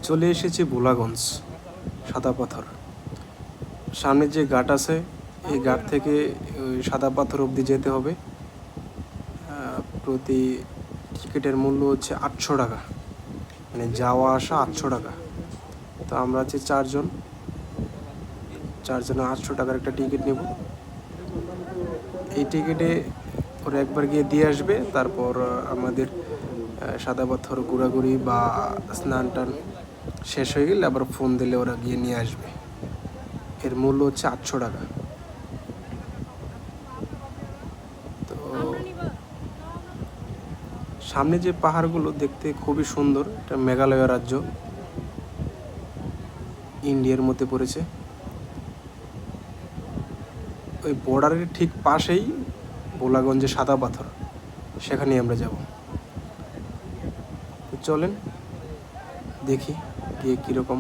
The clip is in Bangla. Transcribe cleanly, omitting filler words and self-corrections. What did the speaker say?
চলে এসেছি ভোলাগঞ্জ সাদা পাথর। সামনে যে ঘাট আছে এই ঘাট থেকে ওই সাদা পাথর অবধি যেতে হবে। প্রতি টিকিটের মূল্য হচ্ছে 800 টাকা, মানে যাওয়া আসা 800 টাকা। তো আমরা আছি চারজনে 800 টাকার একটা টিকিট নেব। এই টিকিটে ওরা একবার গিয়ে দিয়ে আসবে, তারপর আমাদের সাদা পাথর ঘোরাঘুরি বা স্নান টান শেষ হয়ে গেলে আবার ফোন দিলে ওরা গিয়ে নিয়ে আসবে। এর মূল্য হচ্ছে 800 টাকা। তো সামনে যে পাহাড়গুলো দেখতে খুবই সুন্দর, এটা মেঘালয় রাজ্য, ইন্ডিয়ার মধ্যে পড়েছে। ওই বর্ডারের ঠিক পাশেই ভোলাগঞ্জে সাদা পাথর, সেখানেই আমরা যাব। তো চলেন দেখি গিয়ে কীরকম